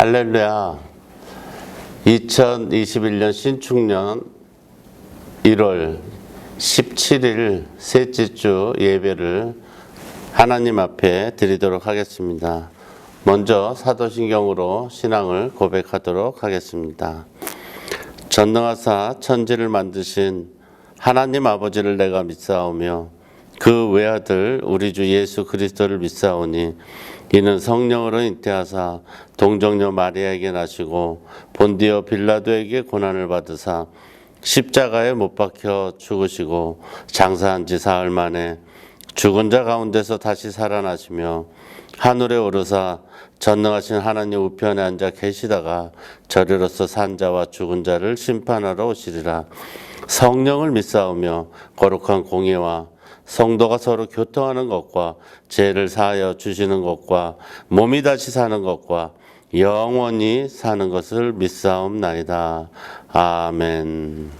할렐루야. 2021년 신축년 1월 17일 셋째 주 예배를 하나님 앞에 드리도록 하겠습니다. 먼저 사도신경으로 신앙을 고백하도록 하겠습니다. 전능하사 천지를 만드신 하나님 아버지를 내가 믿사오며 그 외아들 우리 주 예수 그리스도를 믿사오니 이는 성령으로 잉태하사 동정녀 마리아에게 나시고 본디오 빌라도에게 고난을 받으사 십자가에 못 박혀 죽으시고 장사한 지 사흘 만에 죽은 자 가운데서 다시 살아나시며 하늘에 오르사 전능하신 하나님 우편에 앉아 계시다가 저리로서 산 자와 죽은 자를 심판하러 오시리라. 성령을 믿사오며 거룩한 공예와 성도가 서로 교통하는 것과 죄를 사하여 주시는 것과 몸이 다시 사는 것과 영원히 사는 것을 믿사옵나이다. 아멘.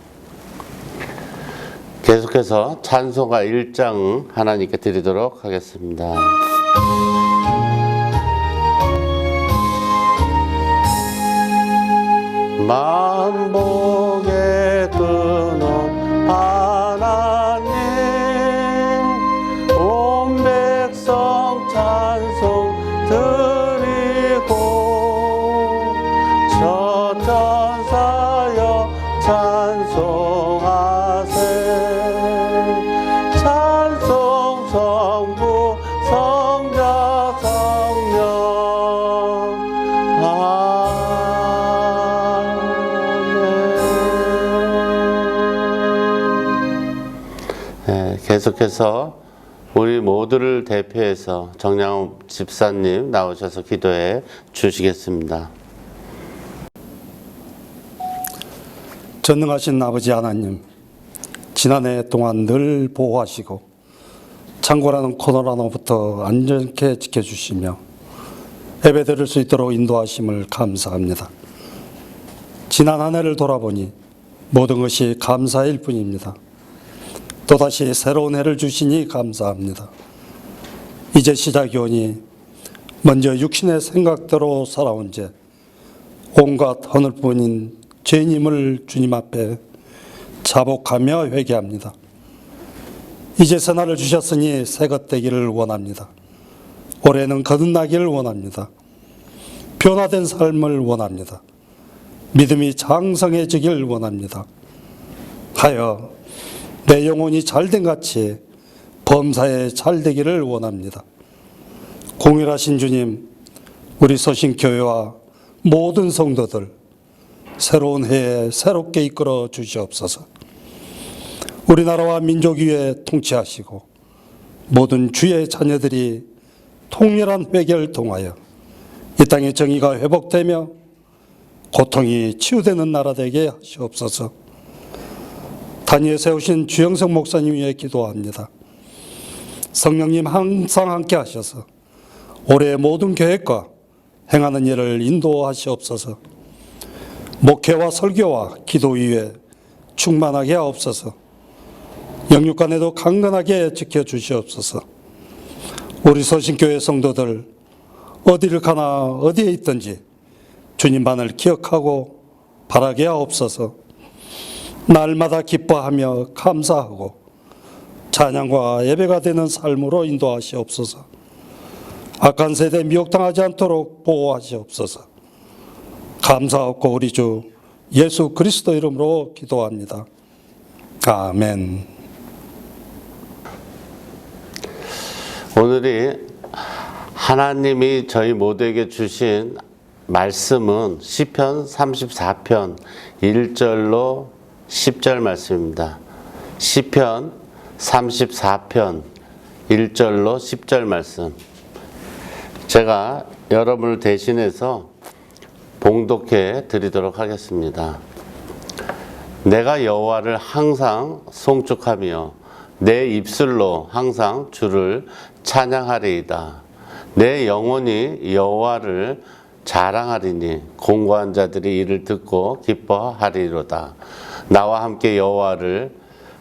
계속해서 찬송가 1장 하나님께 드리도록 하겠습니다. 만복의 근원 하나님 온 백성 찬송 드리고 저 천사여 찬송하세 찬송 성부 성자 성령 계속해서 우리 모두를 대표해서 정양호 집사님 나오셔서 기도해 주시겠습니다. 전능하신 아버지 하나님, 지난해 동안 늘 보호하시고 창고라는 코로나로부터 안전케 지켜주시며 예배 드릴 수 있도록 인도하심을 감사합니다. 지난 한 해를 돌아보니 모든 것이 감사일 뿐입니다. 또다시 새로운 해를 주시니 감사합니다. 이제 시작이 오니 먼저 육신의 생각대로 살아온 죄, 온갖 하늘뿐인 죄인임을 주님 앞에 자복하며 회개합니다. 이제 새날을 주셨으니 새것 되기를 원합니다. 올해는 거듭나기를 원합니다. 변화된 삶을 원합니다. 믿음이 장성해지길 원합니다. 하여 내 영혼이 잘된 같이 범사에 잘되기를 원합니다. 공일하신 주님, 우리 서신교회와 모든 성도들 새로운 해에 새롭게 이끌어 주시옵소서. 우리나라와 민족 위에 통치하시고 모든 주의 자녀들이 통렬한 회개를 통하여 이 땅의 정의가 회복되며 고통이 치유되는 나라 되게 하시옵소서. 단위에 세우신 주영석 목사님 위해 기도합니다. 성령님 항상 함께 하셔서 올해의 모든 계획과 행하는 일을 인도하시옵소서. 목회와 설교와 기도 위에 충만하게 하옵소서. 영육간에도 강건하게 지켜주시옵소서. 우리 서신교회 성도들 어디를 가나 어디에 있든지 주님만을 기억하고 바라게 하옵소서. 날마다 기뻐하며 감사하고 찬양과 예배가 되는 삶으로 인도하시옵소서. 악한 세대 미혹당하지 않도록 보호하시옵소서. 감사하고 우리 주 예수 그리스도 이름으로 기도합니다. 아멘. 오늘이 하나님이 저희 모두에게 주신 말씀은 시편 34편 1절로 10절 말씀입니다. 시편 34편 1절로 10절 말씀. 제가 여러분을 대신해서 봉독해 드리도록 하겠습니다. 내가 여호와를 항상 송축하며 내 입술로 항상 주를 찬양하리이다. 내 영혼이 여호와를 자랑하리니 공고한 자들이 이를 듣고 기뻐하리로다. 나와 함께 여호와를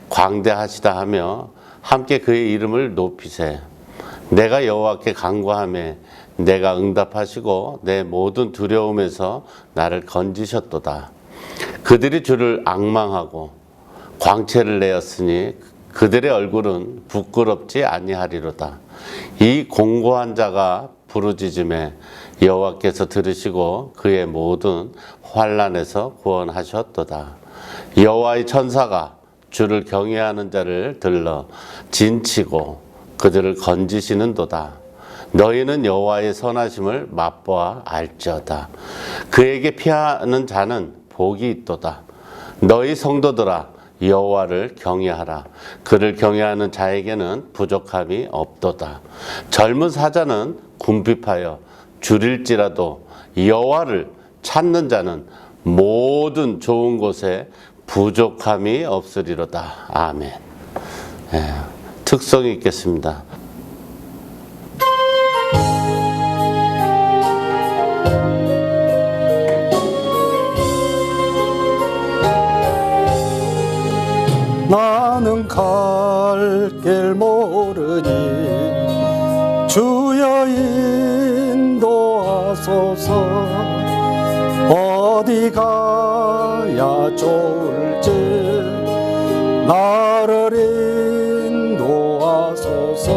광대하시다 하며 함께 그의 이름을 높이세. 내가 여호와께 간구하매 내가 응답하시고 내 모든 두려움에서 나를 건지셨도다. 그들이 주를 앙망하고 광채를 내었으니 그들의 얼굴은 부끄럽지 아니하리로다. 이 공고한 자가 부르짖음에 여호와께서 들으시고 그의 모든 환난에서 구원하셨도다. 여호와의 천사가 주를 경외하는 자를 들러 진치고 그들을 건지시는도다. 너희는 여호와의 선하심을 맛보아 알지어다. 그에게 피하는 자는 복이 있도다. 너희 성도들아 여호와를 경외하라. 그를 경외하는 자에게는 부족함이 없도다. 젊은 사자는 궁핍하여 줄일지라도 여호와를 찾는 자는 모든 좋은 곳에 부족함이 없으리로다. 아멘. 특성이 있겠습니다. 나는 갈 길 모르니 주여 인도하소서. 어디 가야 좋을지 나를 인도하소서.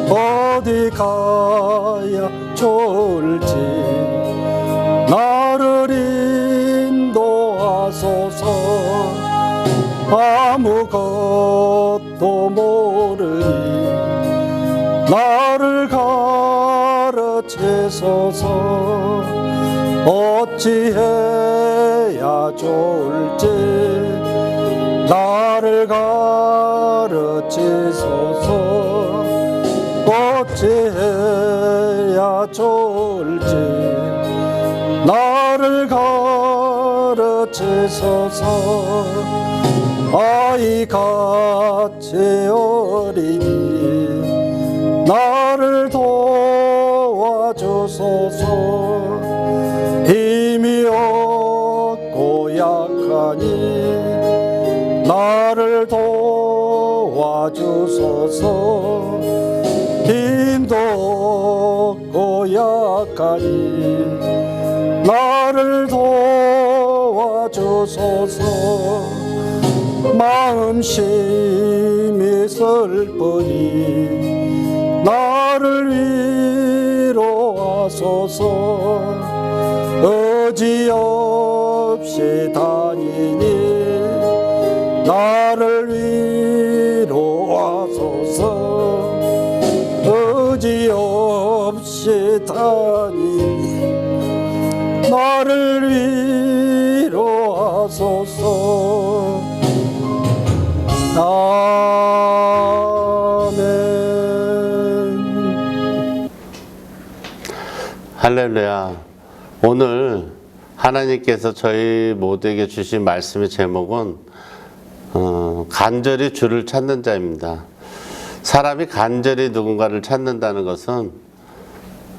어디 가야 좋을지 나를 인도하소서. 아무것도 모르니 나를 가르치소서. 어찌해야 좋을지 나를 가르치소서. 어찌해야 좋을지 나를 가르치소서. 아이같이 어리니 나를 도와주소서. 힘이 없고 약하니 나를 도와주소서. 힘도 없고 약하니 나를 도와주소서. 마음심이 슬프니 나를 위로하소서. 의지없이 다니니 나를 위로하소서. 의지없이 다니니 나를 위로하소서. 아멘. 할렐루야. 오늘 하나님께서 저희 모두에게 주신 말씀의 제목은 간절히 주를 찾는 자입니다. 사람이 간절히 누군가를 찾는다는 것은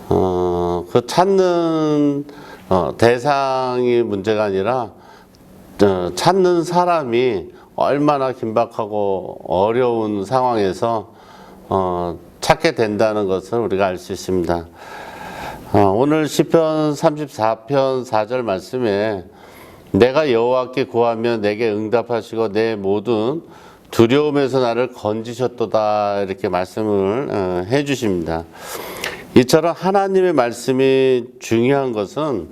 그 찾는 대상이 문제가 아니라 찾는 사람이 얼마나 긴박하고 어려운 상황에서 찾게 된다는 것을 우리가 알 수 있습니다. 오늘 시편 34편 4절 말씀에 내가 여호와께 구하면 내게 응답하시고 내 모든 두려움에서 나를 건지셨도다 이렇게 말씀을 해 주십니다. 이처럼 하나님의 말씀이 중요한 것은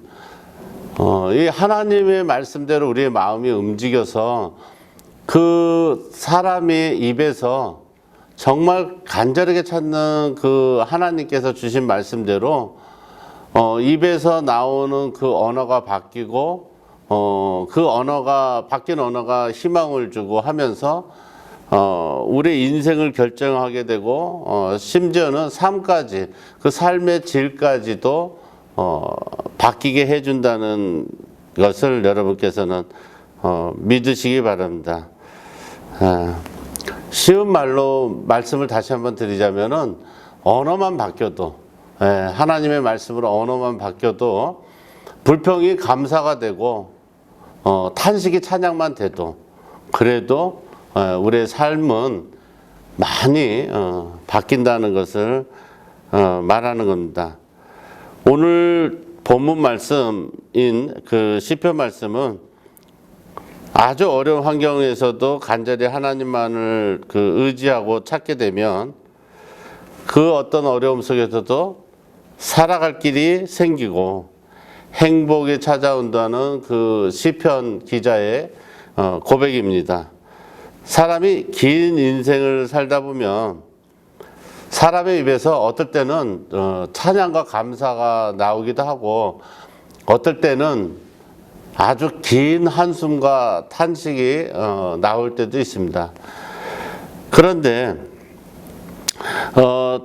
이 하나님의 말씀대로 우리의 마음이 움직여서 그 사람의 입에서 정말 간절하게 찾는 그 하나님께서 주신 말씀대로 입에서 나오는 그 언어가 바뀌고 그 언어가 바뀐 언어가 희망을 주고 하면서 우리의 인생을 결정하게 되고 심지어는 삶까지 그 삶의 질까지도 바뀌게 해준다는 것을 여러분께서는 믿으시기 바랍니다. 쉬운 말로 말씀을 다시 한번 드리자면은 언어만 바뀌어도 하나님의 말씀으로 언어만 바뀌어도 불평이 감사가 되고 탄식이 찬양만 돼도 그래도 우리의 삶은 많이 바뀐다는 것을 말하는 겁니다. 오늘 본문 말씀인 그 시편 말씀은 아주 어려운 환경에서도 간절히 하나님만을 그 의지하고 찾게 되면 그 어떤 어려움 속에서도 살아갈 길이 생기고 행복이 찾아온다는 그 시편 기자의 고백입니다. 사람이 긴 인생을 살다 보면 사람의 입에서 어떨 때는 찬양과 감사가 나오기도 하고 어떨 때는 아주 긴 한숨과 탄식이 나올 때도 있습니다. 그런데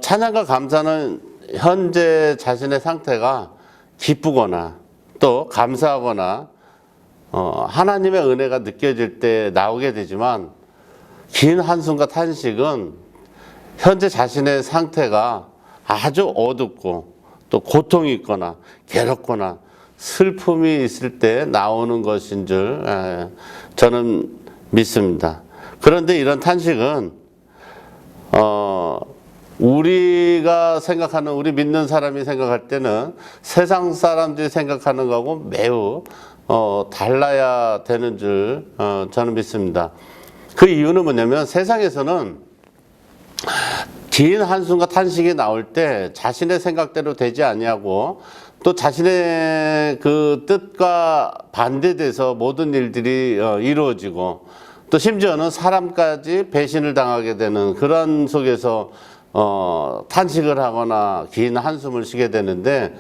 찬양과 감사는 현재 자신의 상태가 기쁘거나 또 감사하거나 하나님의 은혜가 느껴질 때 나오게 되지만 긴 한숨과 탄식은 현재 자신의 상태가 아주 어둡고 또 고통이 있거나 괴롭거나 슬픔이 있을 때 나오는 것인 줄 저는 믿습니다. 그런데 이런 탄식은 우리가 생각하는, 우리 믿는 사람이 생각할 때는 세상 사람들이 생각하는 거하고 매우 달라야 되는 줄 저는 믿습니다. 그 이유는 뭐냐면 세상에서는 긴 한숨과 탄식이 나올 때 자신의 생각대로 되지 아니하고 또 자신의 그 뜻과 반대돼서 모든 일들이 이루어지고 또 심지어는 사람까지 배신을 당하게 되는 그런 속에서 탄식을 하거나 긴 한숨을 쉬게 되는데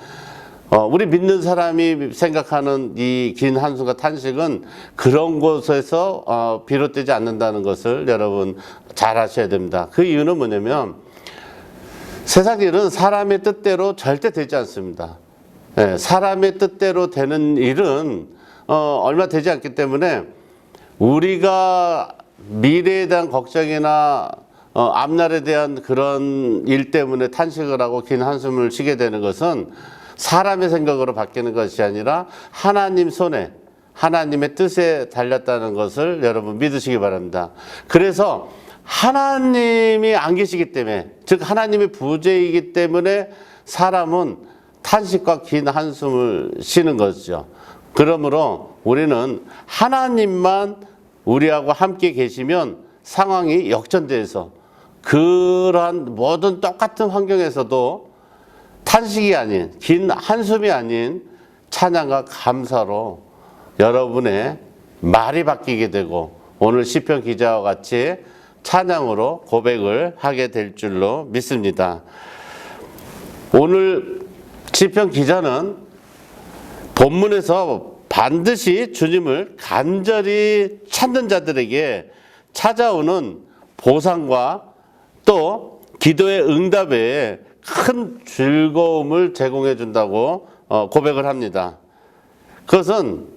우리 믿는 사람이 생각하는 이 긴 한숨과 탄식은 그런 곳에서 비롯되지 않는다는 것을 여러분 잘 아셔야 됩니다. 그 이유는 뭐냐면 세상 일은 사람의 뜻대로 절대 되지 않습니다. 사람의 뜻대로 되는 일은 얼마 되지 않기 때문에 우리가 미래에 대한 걱정이나 앞날에 대한 그런 일 때문에 탄식을 하고 긴 한숨을 쉬게 되는 것은 사람의 생각으로 바뀌는 것이 아니라 하나님 손에, 하나님의 뜻에 달렸다는 것을 여러분 믿으시기 바랍니다. 그래서 하나님이 안 계시기 때문에, 즉 하나님의 부재이기 때문에 사람은 탄식과 긴 한숨을 쉬는 것이죠. 그러므로 우리는 하나님만 우리하고 함께 계시면 상황이 역전돼서 그러한 모든 똑같은 환경에서도 탄식이 아닌, 긴 한숨이 아닌 찬양과 감사로 여러분의 말이 바뀌게 되고 오늘 시편 기자와 같이 찬양으로 고백을 하게 될 줄로 믿습니다. 오늘 시편 기자는 본문에서 반드시 주님을 간절히 찾는 자들에게 찾아오는 보상과 또 기도의 응답에 큰 즐거움을 제공해 준다고 고백을 합니다. 그것은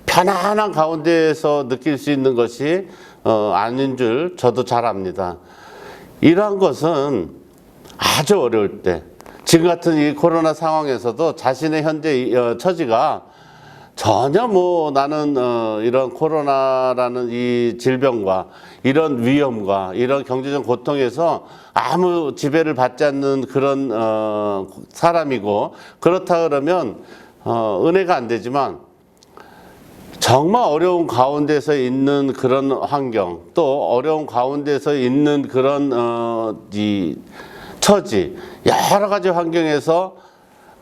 편안한 가운데에서 느낄 수 있는 것이 아닌 줄 저도 잘 압니다. 이러한 것은 아주 어려울 때, 지금 같은 이 코로나 상황에서도 자신의 현재 처지가 전혀 나는 이런 코로나라는 이 질병과 이런 위험과 이런 경제적 고통에서 아무 지배를 받지 않는 그런 사람이고, 그렇다 그러면 은혜가 안 되지만 정말 어려운 가운데서 있는 그런 환경, 또 어려운 가운데서 있는 그런 이 처지, 여러 가지 환경에서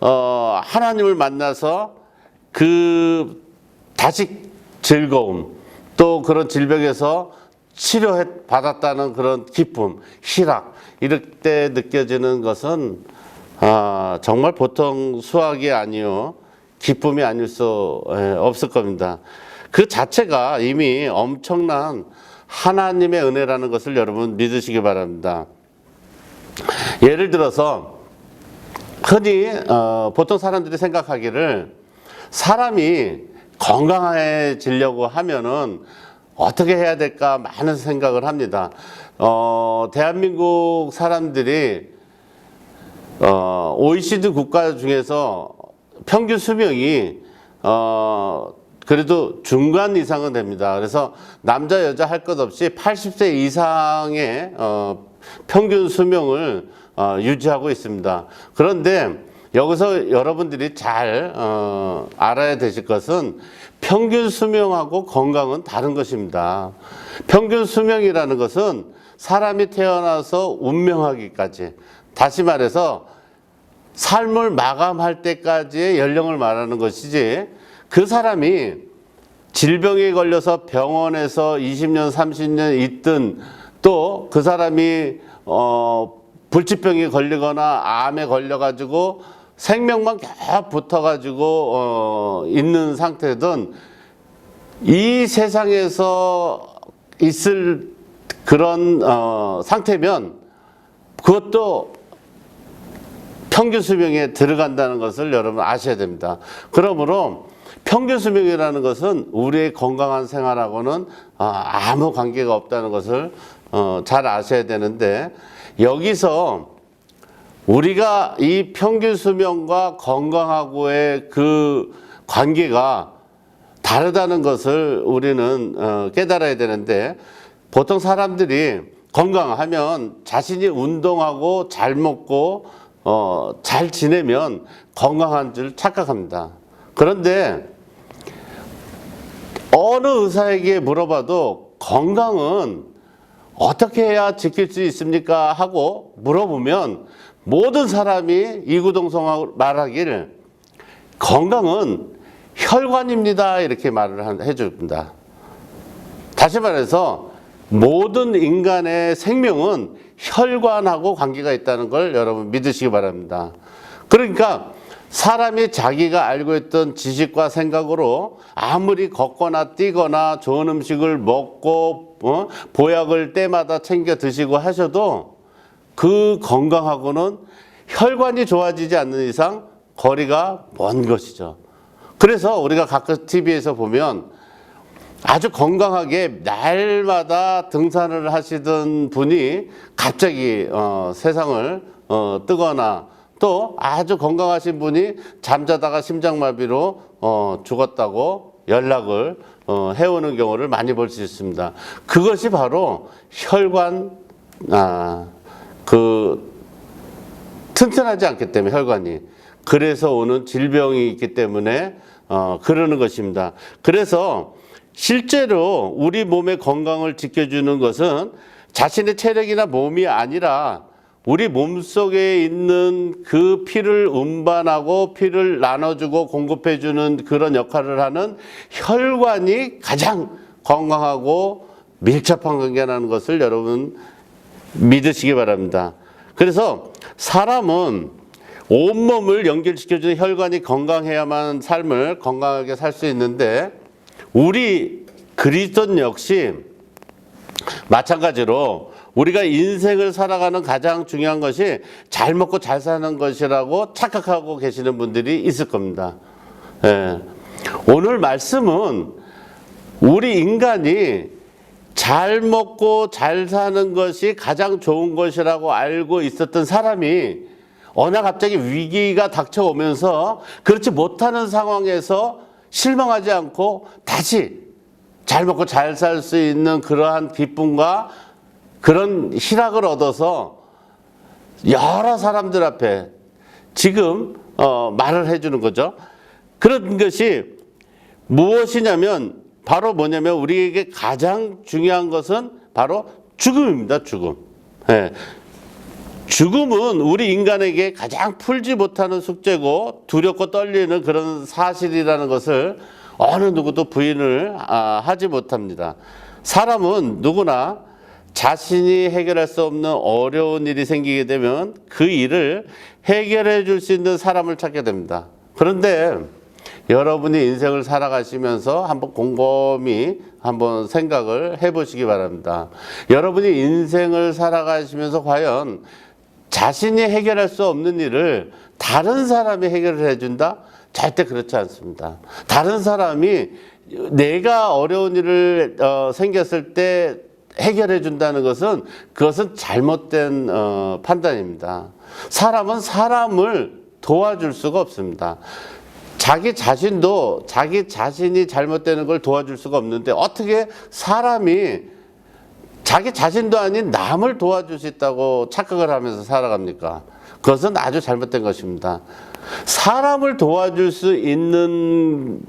하나님을 만나서 그 다시 즐거움, 또 그런 질병에서 치료해 받았다는 그런 기쁨, 희락, 이럴 때 느껴지는 것은 정말 보통 수확이 아니요 기쁨이 아닐 수 없을 겁니다. 그 자체가 이미 엄청난 하나님의 은혜라는 것을 여러분 믿으시기 바랍니다. 예를 들어서 흔히 보통 사람들이 생각하기를 사람이 건강해지려고 하면은 어떻게 해야 될까 많은 생각을 합니다. 대한민국 사람들이 OECD 국가 중에서 평균 수명이 그래도 중간 이상은 됩니다. 그래서 남자 여자 할 것 없이 80세 이상의 평균 수명을 유지하고 있습니다. 그런데 여기서 여러분들이 잘 알아야 되실 것은 평균 수명하고 건강은 다른 것입니다. 평균 수명이라는 것은 사람이 태어나서 운명하기까지, 다시 말해서 삶을 마감할 때까지의 연령을 말하는 것이지, 그 사람이 질병에 걸려서 병원에서 20년, 30년 있든, 또 그 사람이 불치병에 걸리거나 암에 걸려가지고 생명만 계속 붙어가지고 있는 상태든, 이 세상에서 있을 그런 상태면 그것도 평균 수명에 들어간다는 것을 여러분 아셔야 됩니다. 그러므로 평균 수명이라는 것은 우리의 건강한 생활하고는 아무 관계가 없다는 것을 잘 아셔야 되는데, 여기서 우리가 이 평균 수명과 건강하고의 그 관계가 다르다는 것을 우리는 깨달아야 되는데, 보통 사람들이 건강하면 자신이 운동하고 잘 먹고 잘 지내면 건강한 줄 착각합니다. 그런데 어느 의사에게 물어봐도 건강은 어떻게 해야 지킬 수 있습니까? 하고 물어보면 모든 사람이 이구동성하고 말하기를 건강은 혈관입니다, 이렇게 말을 해줍니다. 다시 말해서 모든 인간의 생명은 혈관하고 관계가 있다는 걸 여러분 믿으시기 바랍니다. 그러니까 사람이 자기가 알고 있던 지식과 생각으로 아무리 걷거나 뛰거나 좋은 음식을 먹고 보약을 때마다 챙겨 드시고 하셔도 그 건강하고는 혈관이 좋아지지 않는 이상 거리가 먼 것이죠. 그래서 우리가 가끔 TV에서 보면 아주 건강하게 날마다 등산을 하시던 분이 갑자기 세상을 뜨거나, 또 아주 건강하신 분이 잠자다가 심장마비로 죽었다고 연락을 해오는 경우를 많이 볼 수 있습니다. 그것이 바로 혈관, 튼튼하지 않기 때문에, 혈관이. 그래서 오는 질병이 있기 때문에 그러는 것입니다. 그래서 실제로 우리 몸의 건강을 지켜주는 것은 자신의 체력이나 몸이 아니라 우리 몸속에 있는 그 피를 운반하고 피를 나눠주고 공급해주는 그런 역할을 하는 혈관이 가장 건강하고 밀접한 관계라는 것을 여러분 믿으시기 바랍니다. 그래서 사람은 온몸을 연결시켜주는 혈관이 건강해야만 삶을 건강하게 살 수 있는데, 우리 그리스도인 역시 마찬가지로 우리가 인생을 살아가는 가장 중요한 것이 잘 먹고 잘 사는 것이라고 착각하고 계시는 분들이 있을 겁니다. 예. 오늘 말씀은 우리 인간이 잘 먹고 잘 사는 것이 가장 좋은 것이라고 알고 있었던 사람이 어느 갑자기 위기가 닥쳐오면서 그렇지 못하는 상황에서 실망하지 않고 다시 잘 먹고 잘 살 수 있는 그러한 기쁨과 그런 희락을 얻어서 여러 사람들 앞에 지금 말을 해주는 거죠. 그런 것이 무엇이냐면 바로 뭐냐면 우리에게 가장 중요한 것은 바로 죽음입니다. 죽음. 예. 죽음은 우리 인간에게 가장 풀지 못하는 숙제고 두렵고 떨리는 그런 사실이라는 것을 어느 누구도 부인을 하지 못합니다. 사람은 누구나 자신이 해결할 수 없는 어려운 일이 생기게 되면 그 일을 해결해 줄 수 있는 사람을 찾게 됩니다. 그런데 여러분이 인생을 살아가시면서 한번 곰곰이 한번 생각을 해보시기 바랍니다. 여러분이 인생을 살아가시면서 과연 자신이 해결할 수 없는 일을 다른 사람이 해결을 해준다? 절대 그렇지 않습니다. 다른 사람이 내가 어려운 일을 생겼을 때 해결해 준다는 것은 그것은 잘못된 판단입니다. 사람은 사람을 도와줄 수가 없습니다. 자기 자신도 자기 자신이 잘못되는 걸 도와줄 수가 없는데 어떻게 사람이 자기 자신도 아닌 남을 도와줄 수 있다고 착각을 하면서 살아갑니까? 그것은 아주 잘못된 것입니다. 사람을 도와줄 수 있는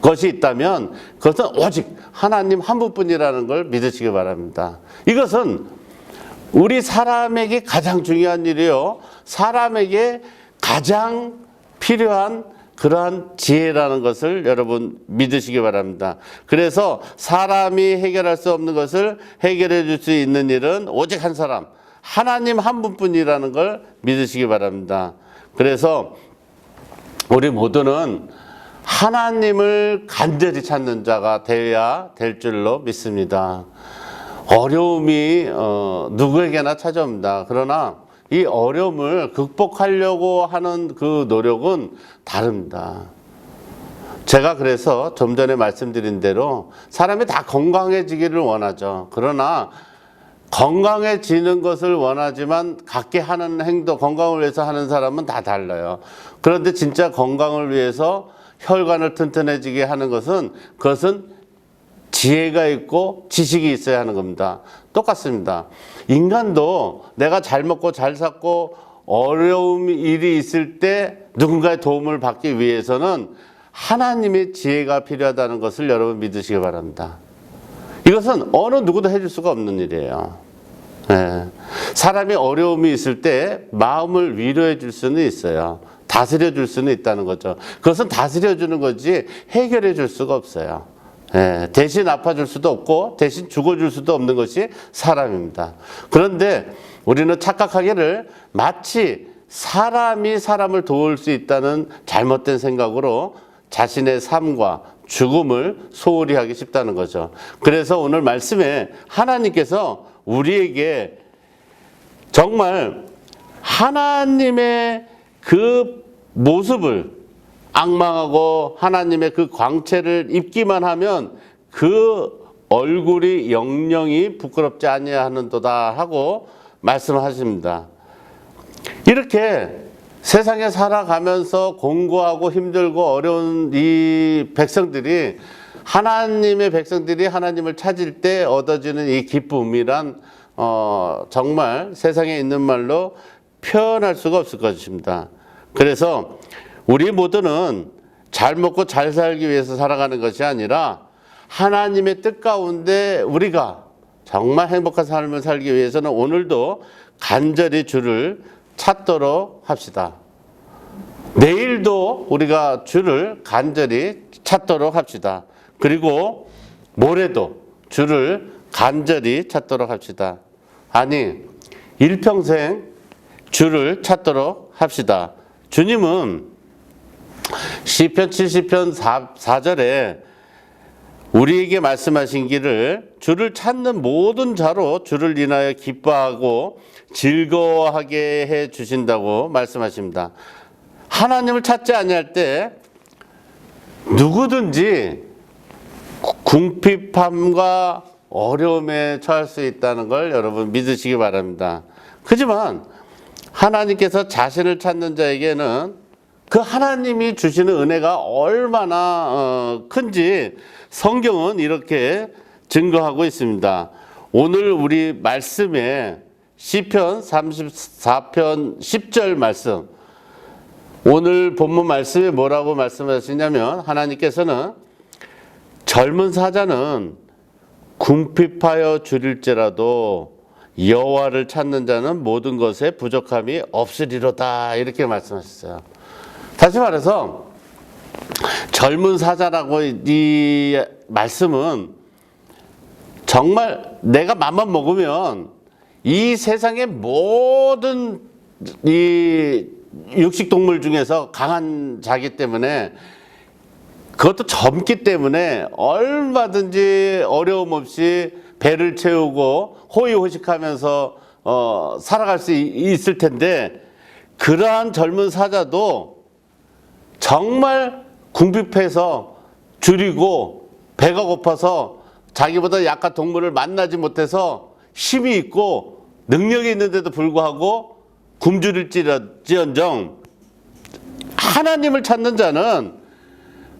것이 있다면 그것은 오직 하나님 한 분뿐이라는 걸 믿으시기 바랍니다. 이것은 우리 사람에게 가장 중요한 일이요, 사람에게 가장 필요한 그러한 지혜라는 것을 여러분 믿으시기 바랍니다. 그래서 사람이 해결할 수 없는 것을 해결해 줄 수 있는 일은 오직 한 사람, 하나님 한 분뿐이라는 걸 믿으시기 바랍니다. 그래서 우리 모두는 하나님을 간절히 찾는 자가 되어야 될 줄로 믿습니다. 어려움이 누구에게나 찾아옵니다. 그러나 이 어려움을 극복하려고 하는 그 노력은 다릅니다. 제가 그래서 좀 전에 말씀드린 대로 사람이 다 건강해지기를 원하죠. 그러나 건강해지는 것을 원하지만 갖게 하는 행동, 건강을 위해서 하는 사람은 다 달라요. 그런데 진짜 건강을 위해서 혈관을 튼튼해지게 하는 것은, 그것은 지혜가 있고 지식이 있어야 하는 겁니다. 똑같습니다. 인간도 내가 잘 먹고 잘 살고 어려운 일이 있을 때 누군가의 도움을 받기 위해서는 하나님의 지혜가 필요하다는 것을 여러분 믿으시기 바랍니다. 이것은 어느 누구도 해줄 수가 없는 일이에요. 네. 사람이 어려움이 있을 때 마음을 위로해 줄 수는 있어요. 다스려 줄 수는 있다는 거죠. 그것은 다스려 주는 거지 해결해 줄 수가 없어요. 예, 대신 아파줄 수도 없고 대신 죽어줄 수도 없는 것이 사람입니다. 그런데 우리는 착각하기를 마치 사람이 사람을 도울 수 있다는 잘못된 생각으로 자신의 삶과 죽음을 소홀히 하기 쉽다는 거죠. 그래서 오늘 말씀에 하나님께서 우리에게 정말 하나님의 그 모습을, 악망하고 하나님의 그 광채를 입기만 하면 그 얼굴이 영영이 부끄럽지 아니하는도다 하고 말씀하십니다. 이렇게 세상에 살아가면서 공고하고 힘들고 어려운 이 백성들이, 하나님의 백성들이 하나님을 찾을 때 얻어지는 이 기쁨이란 정말 세상에 있는 말로 표현할 수가 없을 것입니다. 그래서 우리 모두는 잘 먹고 잘 살기 위해서 살아가는 것이 아니라 하나님의 뜻 가운데 우리가 정말 행복한 삶을 살기 위해서는 오늘도 간절히 주를 찾도록 합시다. 내일도 우리가 주를 간절히 찾도록 합시다. 그리고 모레도 주를 간절히 찾도록 합시다. 아니, 일평생 주를 찾도록 합시다. 주님은 시편 70편 4절에 우리에게 말씀하신 길을 주를 찾는 모든 자로 주를 인하여 기뻐하고 즐거워하게 해 주신다고 말씀하십니다. 하나님을 찾지 아니할 때 누구든지 궁핍함과 어려움에 처할 수 있다는 걸 여러분 믿으시기 바랍니다. 하지만 하나님께서 자신을 찾는 자에게는 그 하나님이 주시는 은혜가 얼마나 큰지 성경은 이렇게 증거하고 있습니다. 오늘 우리 말씀에 시편 34편 10절 말씀, 오늘 본문 말씀에 뭐라고 말씀하시냐면 하나님께서는 젊은 사자는 궁핍하여 줄일지라도 여호와를 찾는 자는 모든 것에 부족함이 없으리로다, 이렇게 말씀하셨어요. 다시 말해서 젊은 사자라고 이 말씀은 정말 내가 맘만 먹으면 이 세상의 모든 이 육식동물 중에서 강한 자기 때문에, 그것도 젊기 때문에 얼마든지 어려움 없이 배를 채우고 호의호식하면서 살아갈 수 있을 텐데, 그러한 젊은 사자도 정말 궁핍해서 줄이고 배가 고파서 자기보다 약한 동물을 만나지 못해서 힘이 있고 능력이 있는데도 불구하고 굶주릴지언정 하나님을 찾는 자는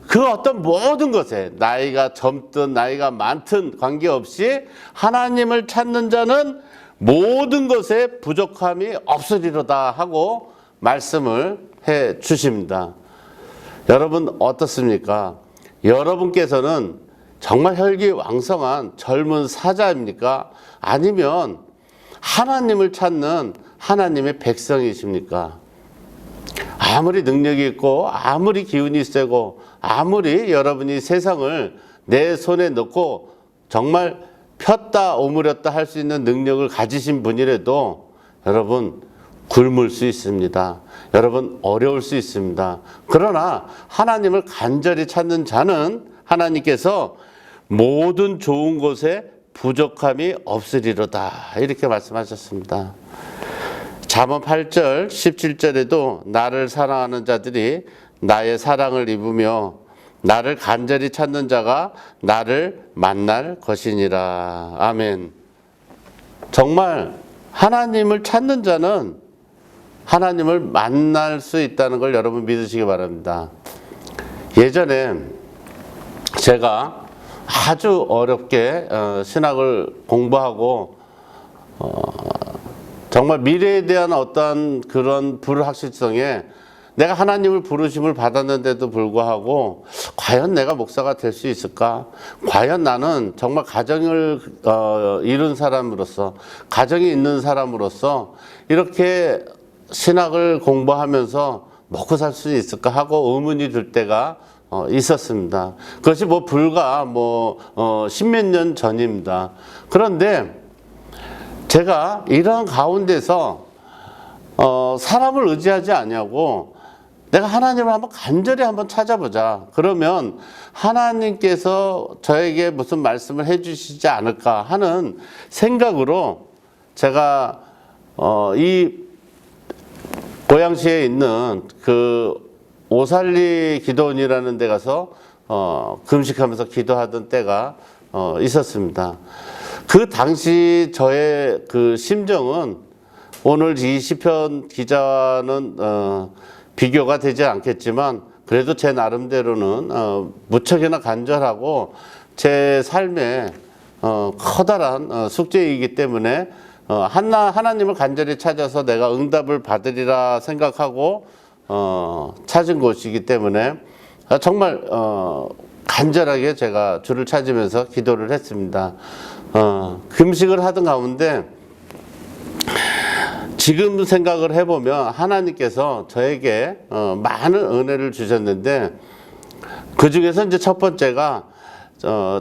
그 어떤 모든 것에 나이가 젊든 나이가 많든 관계없이 하나님을 찾는 자는 모든 것에 부족함이 없으리로다 하고 말씀을 해 주십니다. 여러분 어떻습니까? 여러분께서는 정말 혈기왕성한 젊은 사자입니까? 아니면 하나님을 찾는 하나님의 백성이십니까? 아무리 능력이 있고 아무리 기운이 세고 아무리 여러분이 세상을 내 손에 넣고 정말 폈다 오므렸다 할 수 있는 능력을 가지신 분이라도 여러분 굶을 수 있습니다. 여러분 어려울 수 있습니다. 그러나 하나님을 간절히 찾는 자는 하나님께서 모든 좋은 것에 부족함이 없으리로다 이렇게 말씀하셨습니다. 잠언 8절 17절에도 나를 사랑하는 자들이 나의 사랑을 입으며 나를 간절히 찾는 자가 나를 만날 것이니라. 아멘. 정말 하나님을 찾는 자는 하나님을 만날 수 있다는 걸 여러분 믿으시기 바랍니다. 예전에 제가 아주 어렵게 신학을 공부하고 정말 미래에 대한 어떤 그런 불확실성에 내가 하나님을 부르심을 받았는데도 불구하고 과연 내가 목사가 될 수 있을까? 과연 나는 정말 가정을 이룬 사람으로서 가정이 있는 사람으로서 이렇게 신학을 공부하면서 먹고 살 수 있을까 하고 의문이 들 때가 있었습니다. 그것이 불과 십몇 년 전입니다. 그런데 제가 이런 가운데서 사람을 의지하지 아니하고 내가 하나님을 간절히 한번 찾아보자. 그러면 하나님께서 저에게 무슨 말씀을 해주시지 않을까 하는 생각으로 제가 이 고양시에 있는 그 오살리 기도원이라는 데 가서 금식하면서 기도하던 때가 있었습니다. 그 당시 저의 그 심정은 오늘 이 시편 기자는 비교가 되지 않겠지만 그래도 제 나름대로는 무척이나 간절하고 제 삶에 커다란 숙제이기 때문에 하나님을 간절히 찾아서 내가 응답을 받으리라 생각하고 찾은 곳이기 때문에 정말 간절하게 제가 주를 찾으면서 기도를 했습니다. 금식을 하던 가운데 지금 생각을 해보면 하나님께서 저에게 많은 은혜를 주셨는데 그 중에서 이제 첫 번째가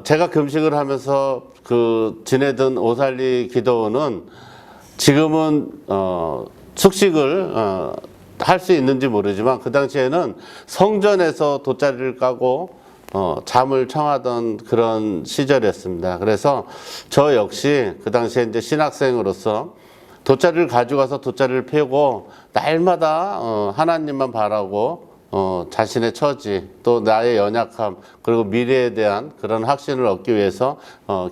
제가 금식을 하면서 지내던 오살리 기도원은 지금은 숙식을 할 수 있는지 모르지만 그 당시에는 성전에서 돗자리를 까고 잠을 청하던 그런 시절이었습니다. 그래서 저 역시 그 당시에 이제 신학생으로서 돗자리를 가져가서 돗자리를 펴고 날마다 하나님만 바라고 자신의 처지 또 나의 연약함 그리고 미래에 대한 그런 확신을 얻기 위해서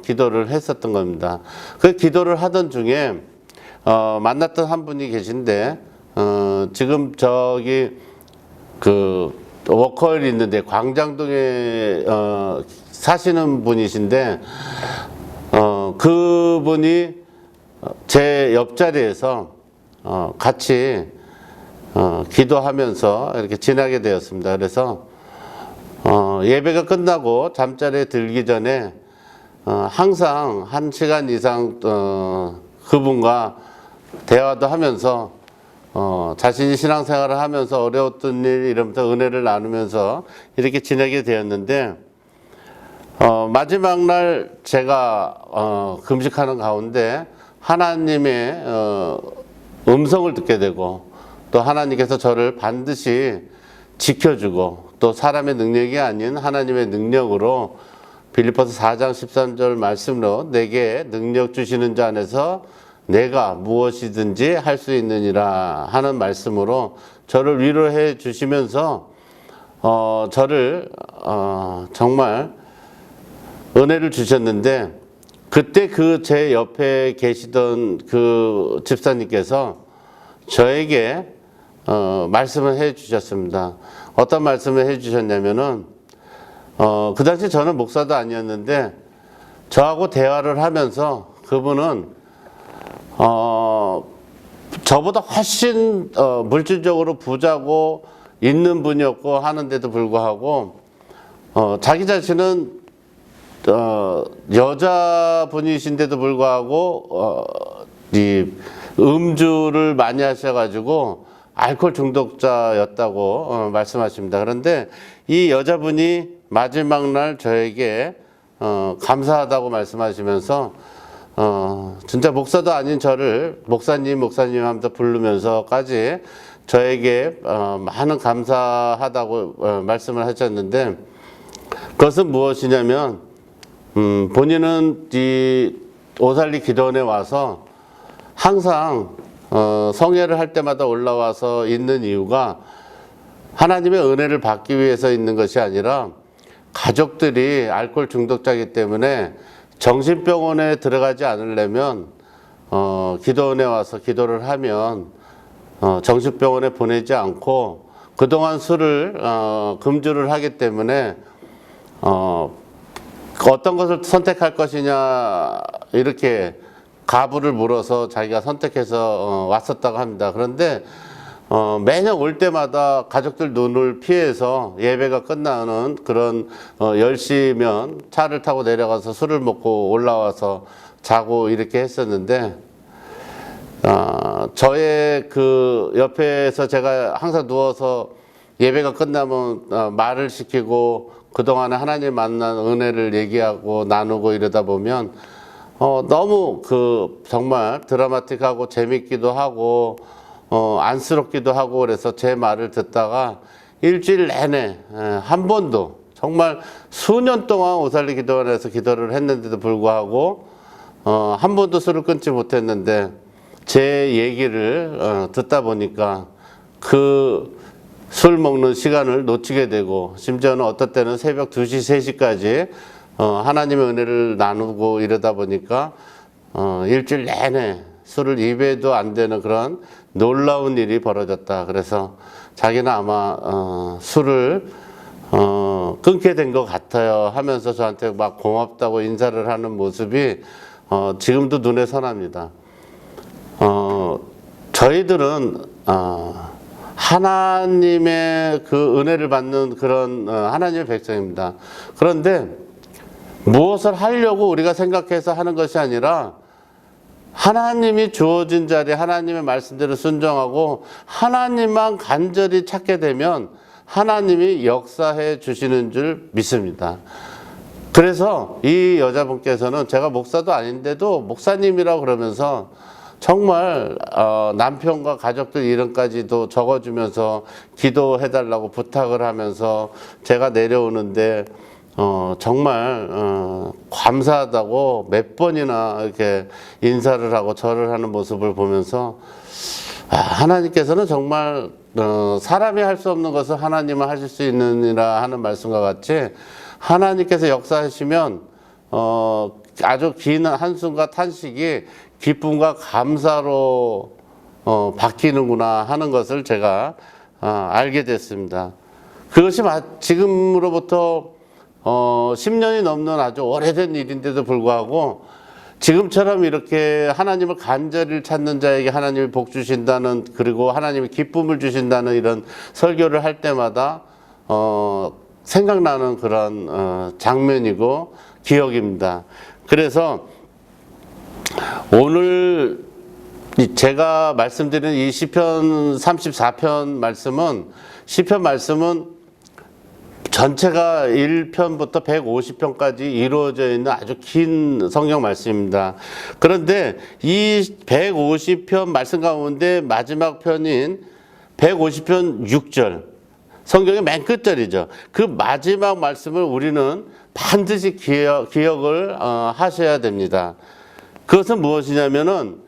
기도를 했었던 겁니다. 그 기도를 하던 중에 만났던 한 분이 계신데 지금 저기 워커힐이 있는데 광장동에 사시는 분이신데 그분이 제 옆자리에서 같이 기도하면서 이렇게 지나게 되었습니다. 그래서 예배가 끝나고 잠자리에 들기 전에 항상 1시간 이상 그분과 대화도 하면서 자신이 신앙생활을 하면서 어려웠던 일 이러면서 은혜를 나누면서 이렇게 지내게 되었는데 마지막 날 제가 금식하는 가운데 하나님의 음성을 듣게 되고 또 하나님께서 저를 반드시 지켜주고 또 사람의 능력이 아닌 하나님의 능력으로 빌립보서 4장 13절 말씀으로 내게 능력 주시는 자 안에서 내가 무엇이든지 할 수 있느니라 하는 말씀으로 저를 위로해 주시면서 저를 정말 은혜를 주셨는데 그때 제 옆에 계시던 그 집사님께서 저에게 말씀을 해 주셨습니다. 어떤 말씀을 해 주셨냐면은 그 당시 저는 목사도 아니었는데 저하고 대화를 하면서 그분은 저보다 훨씬 물질적으로 부자고 있는 분이었고 하는데도 불구하고 자기 자신은 여자분이신데도 불구하고 이 음주를 많이 하셔가지고 알코올 중독자였다고 말씀하십니다. 그런데 이 여자분이 마지막 날 저에게 감사하다고 말씀하시면서 진짜 목사도 아닌 저를 목사님 하면서 부르면서까지 저에게 많은 감사하다고 말씀을 하셨는데, 그것은 무엇이냐면 본인은 이 오살리 기도원에 와서 항상 성회를 할 때마다 올라와서 있는 이유가 하나님의 은혜를 받기 위해서 있는 것이 아니라 가족들이 알코올 중독자이기 때문에 정신병원에 들어가지 않으려면 기도원에 와서 기도를 하면 정신병원에 보내지 않고 그동안 술을 금주를 하기 때문에 어떤 것을 선택할 것이냐 이렇게 가부를 물어서 자기가 선택해서 왔었다고 합니다. 그런데 매년 올 때마다 가족들 눈을 피해서 예배가 끝나는 그런 10시면 차를 타고 내려가서 술을 먹고 올라와서 자고 이렇게 했었는데, 저의 그 옆에서 제가 항상 누워서 예배가 끝나면 말을 시키고 그동안에 하나님 만난 은혜를 얘기하고 나누고 이러다 보면 너무 그 정말 드라마틱하고 재밌기도 하고 안쓰럽기도 하고, 그래서 제 말을 듣다가 일주일 내내 한 번도, 정말 수년 동안 오살리 기도원에서 기도를 했는데도 불구하고 한 번도 술을 끊지 못했는데, 제 얘기를 듣다 보니까 그 술 먹는 시간을 놓치게 되고, 심지어는 어떨 때는 새벽 2시, 3시까지 하나님의 은혜를 나누고 이러다 보니까 일주일 내내 술을 입에도 안 되는 그런 놀라운 일이 벌어졌다. 그래서 자기는 아마 술을 끊게 된 것 같아요 하면서 저한테 막 고맙다고 인사를 하는 모습이 지금도 눈에 선합니다. 저희들은 하나님의 그 은혜를 받는 그런 하나님의 백성입니다. 그런데 무엇을 하려고 우리가 생각해서 하는 것이 아니라 하나님이 주어진 자리에 하나님의 말씀대로 순종하고 하나님만 간절히 찾게 되면 하나님이 역사해 주시는 줄 믿습니다. 그래서 이 여자분께서는 제가 목사도 아닌데도 목사님이라고 그러면서 정말 남편과 가족들 이름까지도 적어주면서 기도해달라고 부탁을 하면서 제가 내려오는데 정말 감사하다고 몇 번이나 이렇게 인사를 하고 절을 하는 모습을 보면서 하나님께서는 정말 사람이 할 수 없는 것을 하나님은 하실 수 있느니라 하는 말씀과 같이 하나님께서 역사하시면 아주 긴 한숨과 탄식이 기쁨과 감사로 바뀌는구나 하는 것을 제가 알게 됐습니다. 그것이 지금으로부터 10년이 넘는 아주 오래된 일인데도 불구하고 지금처럼 이렇게 하나님을 간절히 찾는 자에게 하나님이 복 주신다는, 그리고 하나님이 기쁨을 주신다는 이런 설교를 할 때마다 생각나는 그런 장면이고 기억입니다. 그래서 오늘 제가 말씀드린 이 시편 34편 말씀은, 시편 말씀은 전체가 1편부터 150편까지 이루어져 있는 아주 긴 성경 말씀입니다. 그런데 이 150편 말씀 가운데 마지막 편인 150편 6절, 성경의 맨 끝절이죠. 그 마지막 말씀을 우리는 반드시 기억을 하셔야 됩니다. 그것은 무엇이냐면은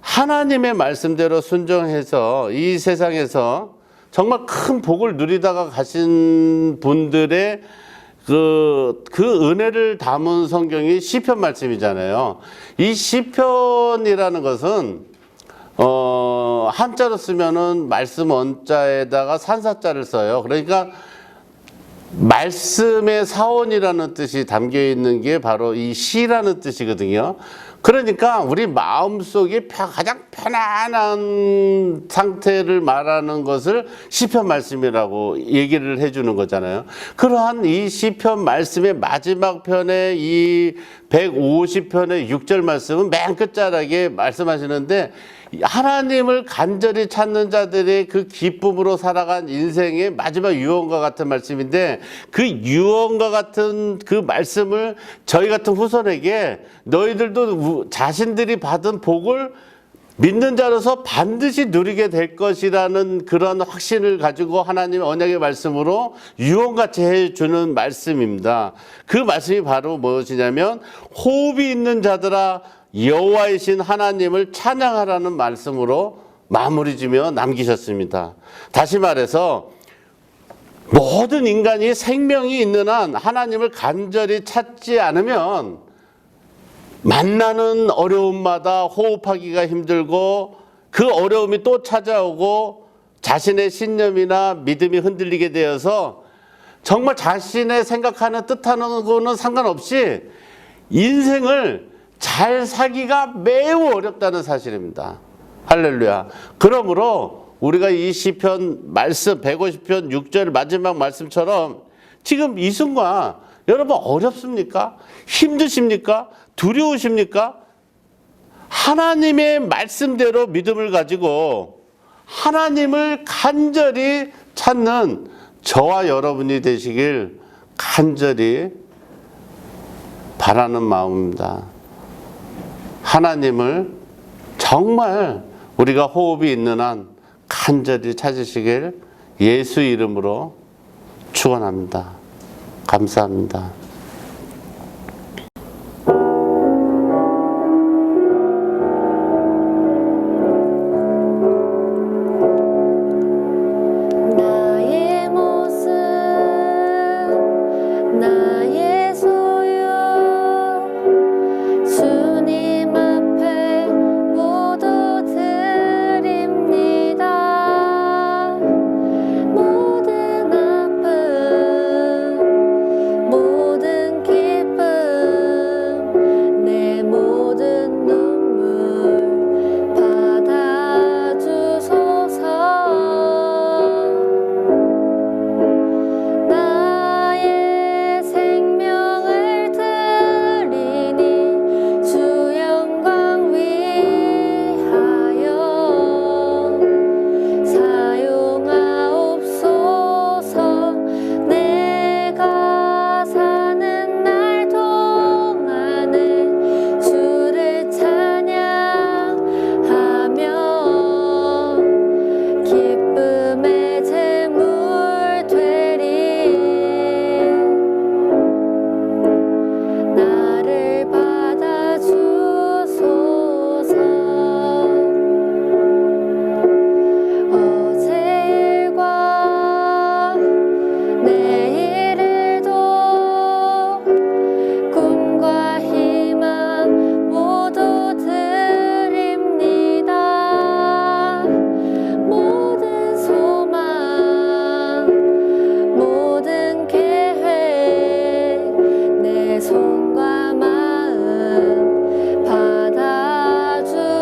하나님의 말씀대로 순종해서 이 세상에서 정말 큰 복을 누리다가 가신 분들의 그 은혜를 담은 성경이 시편 말씀이잖아요. 이 시편이라는 것은 한자로 쓰면은 말씀 원자에다가 산사자를 써요. 그러니까 말씀의 사원이라는 뜻이 담겨 있는 게 바로 이 시라는 뜻이거든요. 그러니까 우리 마음속에 가장 편안한 상태를 말하는 것을 시편 말씀이라고 얘기를 해주는 거잖아요. 그러한 이 시편 말씀의 마지막 편에 이 150편의 6절 말씀은 맨 끝자락에 말씀하시는데, 하나님을 간절히 찾는 자들의 그 기쁨으로 살아간 인생의 마지막 유언과 같은 말씀인데, 그 유언과 같은 그 말씀을 저희 같은 후손에게 너희들도 자신들이 받은 복을 믿는 자로서 반드시 누리게 될 것이라는 그런 확신을 가지고 하나님의 언약의 말씀으로 유언같이 해주는 말씀입니다. 그 말씀이 바로 무엇이냐면, 호흡이 있는 자들아 여호와이신 하나님을 찬양하라는 말씀으로 마무리 지며 남기셨습니다. 다시 말해서 모든 인간이 생명이 있는 한 하나님을 간절히 찾지 않으면 만나는 어려움마다 호흡하기가 힘들고, 그 어려움이 또 찾아오고 자신의 신념이나 믿음이 흔들리게 되어서 정말 자신의 생각하는 뜻하는 거는 상관없이 인생을 잘 살기가 매우 어렵다는 사실입니다. 할렐루야. 그러므로 우리가 이 시편 말씀 150편 6절 마지막 말씀처럼 지금 이 순간 여러분 어렵습니까? 힘드십니까? 두려우십니까? 하나님의 말씀대로 믿음을 가지고 하나님을 간절히 찾는 저와 여러분이 되시길 간절히 바라는 마음입니다. 하나님을 정말 우리가 호흡이 있는 한 간절히 찾으시길 예수 이름으로 축원합니다. 감사합니다. 나의 모습 나의 소유 주님 앞에 모두 드립니다. 모든 아픔 모든 기쁨 내 모든 눈물 받아주소서. 나의 생명을 드리니 주 영광 위하여 사용하옵소서. 내가 사는 날 동안에 주를 찬양하며 기쁨의 제물 되리. 나를 받아주소서. 어제 일과 내일 일도 꿈과 희망 모두 드립니다. 모든 소망 모든 계획 내 손과 마음 받아주소서.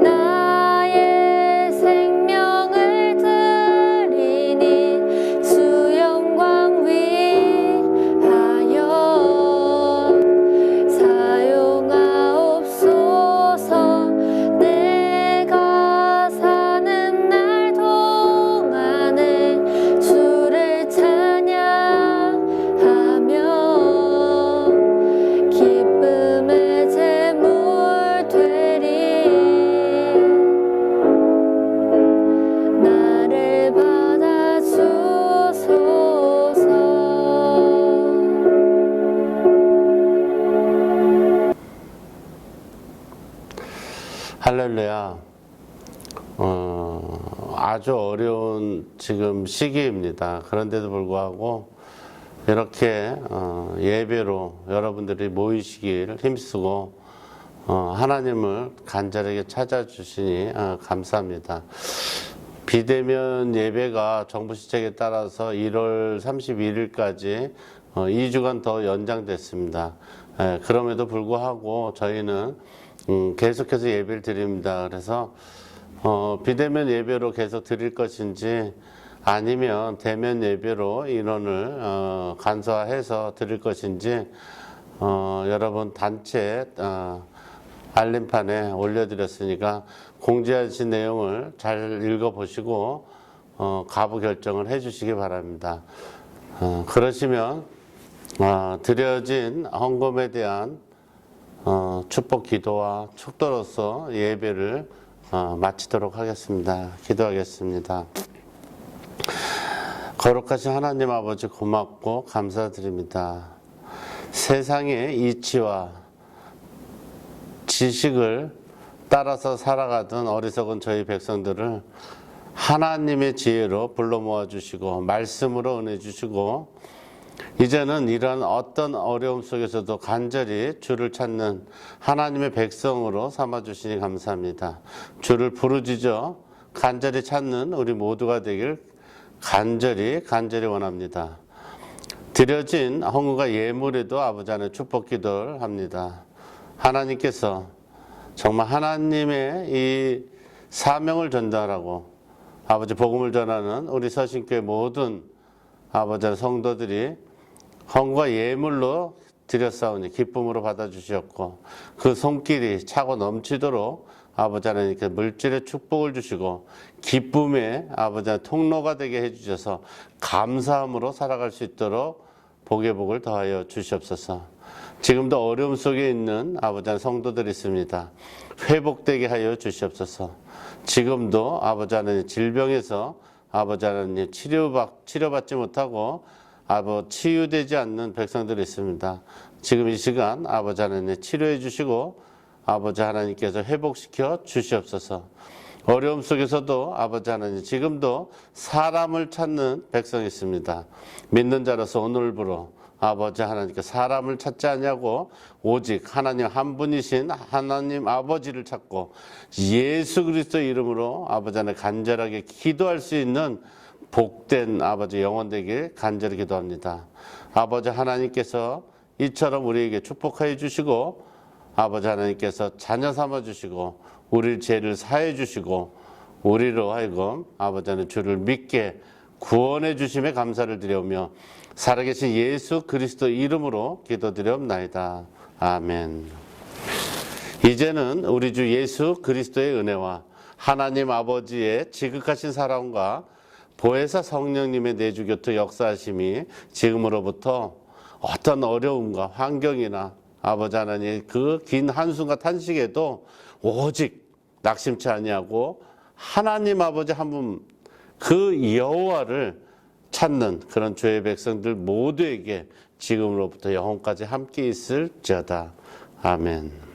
나의 생명을 드리니 주 영광 위하여 사용하옵소서. 내가 사는 날 동안에 주를 찬양하며 기쁨의 제물 되리. 나를 받아주소서. 할렐루야. 아주 어려운 지금 시기입니다. 그런데도 불구하고 이렇게 예배로 여러분들이 모이시길 힘쓰고 하나님을 간절하게 찾아주시니 감사합니다. 비대면 예배가 정부 시책에 따라서 1월 31일까지 2주간 더 연장됐습니다. 그럼에도 불구하고 저희는 계속해서 예배를 드립니다. 그래서 비대면 예배로 계속 드릴 것인지 아니면 대면 예배로 인원을 간소화해서 드릴 것인지 여러분 단체 알림판에 올려드렸으니까 공지하신 내용을 잘 읽어보시고 가부 결정을 해주시기 바랍니다. 그러시면 드려진 헌금에 대한 축복 기도와 축도로서 예배를 마치도록 하겠습니다. 기도하겠습니다. 거룩하신 하나님 아버지 고맙고 감사드립니다. 세상의 이치와 지식을 따라서 살아가던 어리석은 저희 백성들을 하나님의 지혜로 불러 모아 주시고 말씀으로 은혜 주시고 이제는 이런 어떤 어려움 속에서도 간절히 주를 찾는 하나님의 백성으로 삼아 주시니 감사합니다. 주를 부르짖어 간절히 찾는 우리 모두가 되길 간절히 원합니다. 드려진 헌금과 예물에도 아버지 안에 축복 기도를 합니다. 하나님께서 정말 하나님의 이 사명을 전달하고 아버지 복음을 전하는 우리 서신교회 모든 아버지 성도들이 헌금과 예물로 드렸사오니 기쁨으로 받아주셨고 그 손길이 차고 넘치도록 아버지 하나님께 물질의 축복을 주시고 기쁨의 아버지 하나님 통로가 되게 해주셔서 감사함으로 살아갈 수 있도록 복의 복을 더하여 주시옵소서. 지금도 어려움 속에 있는 아버지 하나님 성도들이 있습니다. 회복되게 하여 주시옵소서. 지금도 아버지 하나님 질병에서 아버지 하나님 치료받지 못하고 치유되지 않는 백성들이 있습니다. 지금 이 시간 아버지 하나님 치료해 주시고 아버지 하나님께서 회복시켜 주시옵소서. 어려움 속에서도 아버지 하나님 지금도 사람을 찾는 백성이 있습니다. 믿는 자로서 오늘부로 아버지 하나님께 사람을 찾지 않냐고 오직 하나님 한 분이신 하나님 아버지를 찾고 예수 그리스도 이름으로 아버지 하나님 간절하게 기도할 수 있는 복된 아버지 영혼 되길 간절히 기도합니다. 아버지 하나님께서 이처럼 우리에게 축복하여 주시고 아버지 하나님께서 자녀 삼아 주시고 우리 죄를 사해 주시고 우리로 하여금 아버지 하나님 주를 믿게 구원해 주심에 감사를 드려오며 살아계신 예수 그리스도 이름으로 기도드려옵나이다. 아멘. 이제는 우리 주 예수 그리스도의 은혜와 하나님 아버지의 지극하신 사랑과 보혜사 성령님의 내주 곁에 역사하심이 지금으로부터 어떤 어려움과 환경이나 아버지 하나님 그 긴 한숨과 탄식에도 오직 낙심치 아니하고 하나님 아버지 한 분 그 여호와를 찾는 그런 주의 백성들 모두에게 지금으로부터 영원까지 함께 있을지어다. 아멘.